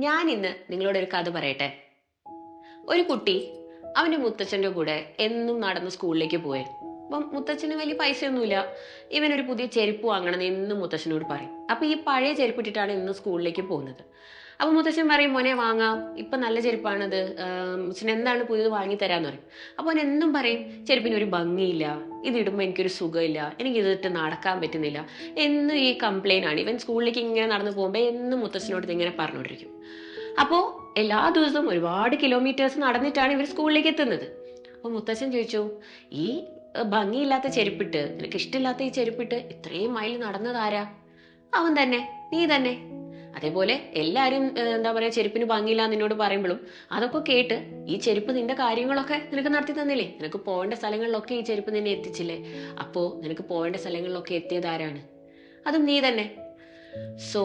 ഞാൻ ഇന്ന് നിങ്ങളോട് ഒരു കഥ പറയട്ടെ. ഒരു കുട്ടി അവന്റെ മുത്തച്ഛന്റെ കൂടെ എന്നും നടന്ന് സ്കൂളിലേക്ക് പോയത്. അപ്പം മുത്തച്ഛന് വലിയ പൈസയൊന്നുമില്ല. ഇവനൊരു പുതിയ ചെരുപ്പ് വാങ്ങണം എന്നും മുത്തച്ഛനോട് പറയും. അപ്പൊ ഈ പഴയ ചെരുപ്പ് ഇട്ടിട്ടാണ് ഇന്ന് സ്കൂളിലേക്ക് പോകുന്നത്. അപ്പൊ മുത്തച്ഛൻ പറയും, മോനെ വാങ്ങാം, ഇപ്പൊ നല്ല ചെരുപ്പാണത്, മുത്തച്ഛൻ എന്താണ് പുതിയത് വാങ്ങി തരാന്ന് പറയും. അപ്പൊ അവൻ എന്നും പറയും, ചെരുപ്പിന് ഒരു ഭംഗിയില്ല, ഇതിടുമ്പോൾ എനിക്കൊരു സുഖമില്ല, എനിക്ക് ഇതിട്ട് നടക്കാൻ പറ്റുന്നില്ല, എന്നും ഈ കംപ്ലൈന്റ് ആണ്. ഇവൻ സ്കൂളിലേക്ക് ഇങ്ങനെ നടന്നു പോകുമ്പോൾ എന്നും മുത്തച്ഛനോട് ഇങ്ങനെ പറഞ്ഞുകൊണ്ടിരിക്കും. അപ്പോൾ എല്ലാ ദിവസവും ഒരുപാട് കിലോമീറ്റേഴ്സ് നടന്നിട്ടാണ് ഇവർ സ്കൂളിലേക്ക് എത്തുന്നത്. അപ്പോൾ മുത്തച്ഛൻ ചോദിച്ചു, ഈ ഭംഗിയില്ലാത്ത ചെരുപ്പിട്ട്, നിനക്ക് ഇഷ്ടമില്ലാത്ത ഈ ചെരുപ്പിട്ട് ഇത്രയും മൈൽ നടന്നതാരാ? അവൻ തന്നെ, നീ തന്നെ. അതേപോലെ എല്ലാവരും എന്താ പറയുക, ചെരുപ്പിന് ഭംഗിയില്ല നിന്നോട് പറയുമ്പോഴും അതൊക്കെ കേട്ട് ഈ ചെരുപ്പ് നിന്റെ കാര്യങ്ങളൊക്കെ നിനക്ക് നടത്തി തന്നില്ലേ? നിനക്ക് പോകേണ്ട സ്ഥലങ്ങളിലൊക്കെ ഈ ചെരുപ്പ് നിന്നെ എത്തിച്ചില്ലേ? അപ്പോൾ നിനക്ക് പോകേണ്ട സ്ഥലങ്ങളിലൊക്കെ എത്തിയത് ആരാണ്? അതും നീ തന്നെ. So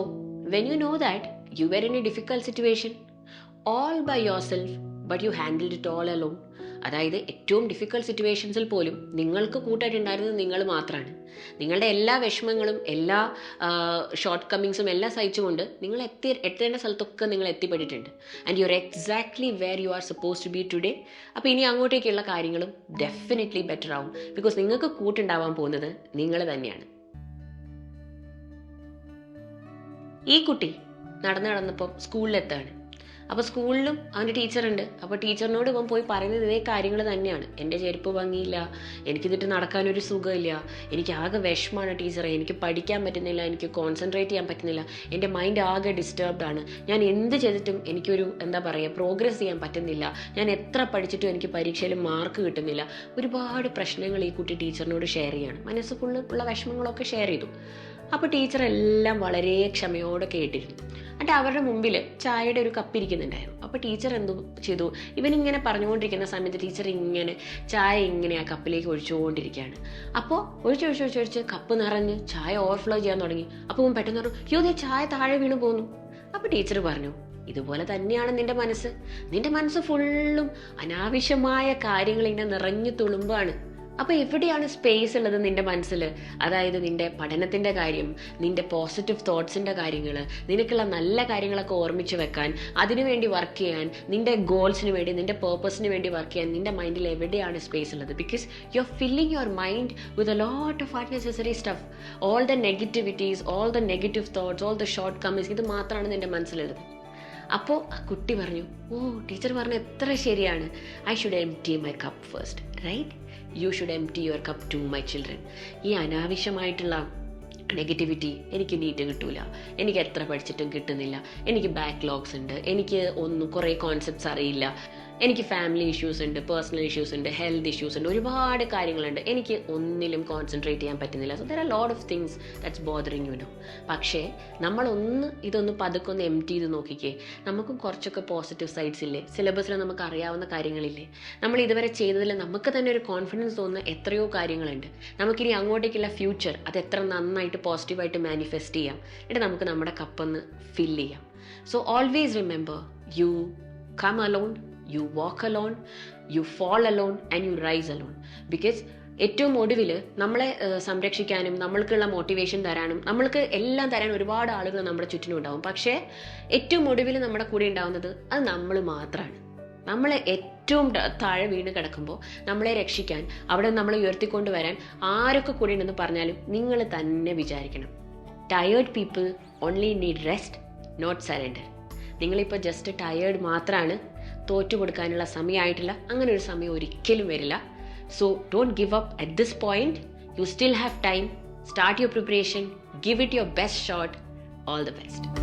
when you know that you were in a difficult situation all by yourself but you handled it all alone, അതായത് ഏറ്റവും ഡിഫിക്കൽട്ട് സിറ്റുവേഷൻസിൽ പോലും നിങ്ങൾക്ക് കൂട്ടായിട്ടുണ്ടായിരുന്നത് നിങ്ങൾ മാത്രമാണ്. നിങ്ങളുടെ എല്ലാ വിഷമങ്ങളും എല്ലാ ഷോർട്ട് കമ്മിങ്സും എല്ലാം സഹിച്ചുകൊണ്ട് നിങ്ങൾ എത്തേണ്ട സ്ഥലത്തൊക്കെ നിങ്ങൾ എത്തിപ്പെട്ടിട്ടുണ്ട്. And you are exactly where you are suppose to be today. അപ്പോൾ ഇനി അങ്ങോട്ടേക്കുള്ള കാര്യങ്ങളും ഡെഫിനറ്റ്ലി ബെറ്റർ ആവും. ബിക്കോസ് നിങ്ങൾക്ക് കൂട്ടുണ്ടാവാൻ പോകുന്നത് നിങ്ങൾ തന്നെയാണ്. ഈ കുട്ടി നടന്നപ്പോൾ സ്കൂളിലെത്താണ്. അപ്പോൾ സ്കൂളിലും അവൻ്റെ ടീച്ചറുണ്ട്. അപ്പോൾ ടീച്ചറിനോട് ഇവൻ പോയി പറയുന്നത് ഇതേ കാര്യങ്ങൾ തന്നെയാണ്. എൻ്റെ ചെരുപ്പ് ഭംഗിയില്ല, എനിക്കിതിട്ട് നടക്കാനൊരു സുഖമില്ല, എനിക്ക് ആകെ വിഷമാണ് ടീച്ചറെ, എനിക്ക് പഠിക്കാൻ പറ്റുന്നില്ല, എനിക്ക് കോൺസെൻട്രേറ്റ് ചെയ്യാൻ പറ്റുന്നില്ല, എൻ്റെ മൈൻഡ് ആകെ ഡിസ്റ്റർബ്ഡ് ആണ്, ഞാൻ എന്ത് ചെയ്തിട്ടും എനിക്കൊരു എന്താ പറയുക പ്രോഗ്രസ് ചെയ്യാൻ പറ്റുന്നില്ല, ഞാൻ എത്ര പഠിച്ചിട്ടും എനിക്ക് പരീക്ഷയിൽ മാർക്ക് കിട്ടുന്നില്ല. ഒരുപാട് പ്രശ്നങ്ങൾ ഈ കുട്ടി ടീച്ചറിനോട് ഷെയർ ചെയ്യാണ്. മനസ്സ് ഫുള്ള് ഉള്ള വിഷമങ്ങളൊക്കെ ഷെയർ ചെയ്തു. അപ്പോൾ ടീച്ചർ എല്ലാം വളരെ ക്ഷമയോടെ കേട്ടിരുന്നു. എന്നിട്ട് അവരുടെ മുമ്പിൽ ചായയുടെ ഒരു കപ്പ് ഇരിക്കുന്നുണ്ടായിരുന്നു. അപ്പോൾ ടീച്ചർ എന്തു ചെയ്തു, ഇവനിങ്ങനെ പറഞ്ഞുകൊണ്ടിരിക്കുന്ന സമയത്ത് ടീച്ചർ ഇങ്ങനെ ചായ ഇങ്ങനെ ആ കപ്പിലേക്ക് ഒഴിച്ചുകൊണ്ടിരിക്കുകയാണ്. അപ്പോൾ ഒഴിച്ച് കപ്പ് നിറഞ്ഞ് ചായ ഓവർഫ്ലോ ചെയ്യാൻ തുടങ്ങി. അപ്പോൾ അവൻ പെട്ടെന്ന് പറഞ്ഞു, യോ ദേ ചായ താഴെ വീണു പോന്നു. അപ്പോൾ ടീച്ചർ പറഞ്ഞു, ഇതുപോലെ തന്നെയാണ് നിന്റെ മനസ്സ് ഫുള്ളും അനാവശ്യമായ കാര്യങ്ങൾ ഇങ്ങനെ നിറഞ്ഞു തുളുമ്പാണ്. അപ്പൊ എവിടെയാണ് സ്പേസ് ഉള്ളത് നിന്റെ മനസ്സിൽ? അതായത് നിന്റെ പഠനത്തിന്റെ കാര്യം, നിന്റെ പോസിറ്റീവ് തോട്ട്സിന്റെ കാര്യങ്ങൾ, നിനക്കുള്ള നല്ല കാര്യങ്ങളൊക്കെ ഓർമ്മിച്ച് വെക്കാൻ, അതിനുവേണ്ടി വർക്ക് ചെയ്യാൻ, നിന്റെ ഗോൾസിന് വേണ്ടി, നിന്റെ പേർപ്പസിന് വേണ്ടി വർക്ക് ചെയ്യാൻ നിന്റെ മൈൻഡിൽ എവിടെയാണ് സ്പേസ് ഉള്ളത്? Because you are filling your mind with a lot of unnecessary stuff, all the negativities, all the negative thoughts, all the short Cummings, ഇത് മാത്രമാണ് നിന്റെ മനസ്സിലുള്ളത്. അപ്പോൾ ആ കുട്ടി പറഞ്ഞു, ഓ ടീച്ചർ പറഞ്ഞ എത്ര ശരിയാണ്, I should empty my cup first, right? You should empty your cup to my children. ഈ അനാവശ്യമായിട്ടുള്ള നെഗറ്റിവിറ്റി എനിക്ക് നീറ്റ് കിട്ടൂല, എനിക്ക് എത്ര പഠിച്ചിട്ടും കിട്ടുന്നില്ല, എനിക്ക് ബാക്ക്ലോഗ്സ് ഉണ്ട്, എനിക്ക് കുറേ കോൺസെപ്റ്റ്സ് അറിയില്ല, എനിക്ക് ഫാമിലി ഇഷ്യൂസ് ഉണ്ട്, പേഴ്സണൽ ഇഷ്യൂസ് ഉണ്ട്, ഹെൽത്ത് ഇഷ്യൂസ് ഉണ്ട്, ഒരുപാട് കാര്യങ്ങളുണ്ട്, എനിക്ക് ഒന്നിലും കോൺസെൻട്രേറ്റ് ചെയ്യാൻ പറ്റുന്നില്ല. So there are lot of things that's bothering you know. പക്ഷേ ഇതൊന്ന് പതുക്കെ ഒന്ന് എംപ്റ്റി ചെയ്ത് നോക്കിക്കേ. നമുക്കും കുറച്ചൊക്കെ പോസിറ്റീവ് സൈഡ്സ് ഇല്ലേ? സിലബസിൽ നമുക്ക് അറിയാവുന്ന കാര്യങ്ങളില്ലേ? നമ്മൾ ഇതുവരെ ചെയ്തതിൽ നമുക്ക് തന്നെ ഒരു കോൺഫിഡൻസ് തോന്നുന്ന എത്രയോ കാര്യങ്ങളുണ്ട്. നമുക്കിനി അങ്ങോട്ടേക്കുള്ള ഫ്യൂച്ചർ അത് എത്ര നന്നായിട്ട് പോസിറ്റീവായിട്ട് മാനിഫെസ്റ്റ് ചെയ്യാം. എന്നിട്ട് നമുക്ക് നമ്മുടെ കപ്പൊന്ന് ഫിൽ ചെയ്യാം. So always remember, you come alone, you walk alone, you fall alone and you rise alone. Because ഏറ്റവും ഒടുവിൽ നമ്മളെ സംരക്ഷിക്കാനും നമ്മൾക്കുള്ള മോട്ടിവേഷൻ തരാനും നമ്മൾക്ക് എല്ലാം തരാൻ ഒരുപാട് ആളുകൾ നമ്മുടെ ചുറ്റിനും ഉണ്ടാവും. പക്ഷേ ഏറ്റവും ഒടുവിൽ നമ്മുടെ കൂടെ ഉണ്ടാവുന്നത് അത് നമ്മൾ മാത്രമാണ്. നമ്മളെ ഏറ്റവും താഴെ വീണ് കിടക്കുമ്പോൾ നമ്മളെ രക്ഷിക്കാൻ, അവിടെ നമ്മളെ ഉയർത്തിക്കൊണ്ടുവരാൻ ആരൊക്കെ കൂടെ ഉണ്ടെന്ന് പറഞ്ഞാലും നിങ്ങൾ തന്നെ വിചാരിക്കണം. Tired people only need rest, not surrender. നിങ്ങളിപ്പോൾ ജസ്റ്റ് ടയേർഡ് മാത്രമാണ്, തോറ്റു കൊടുക്കാനുള്ള സമയമായിട്ടില്ല. അങ്ങനെ ഒരു സമയം ഒരിക്കലും വരില്ല. So don't give up at this point. You still have time. Start your preparation. Give it your best shot. All the best.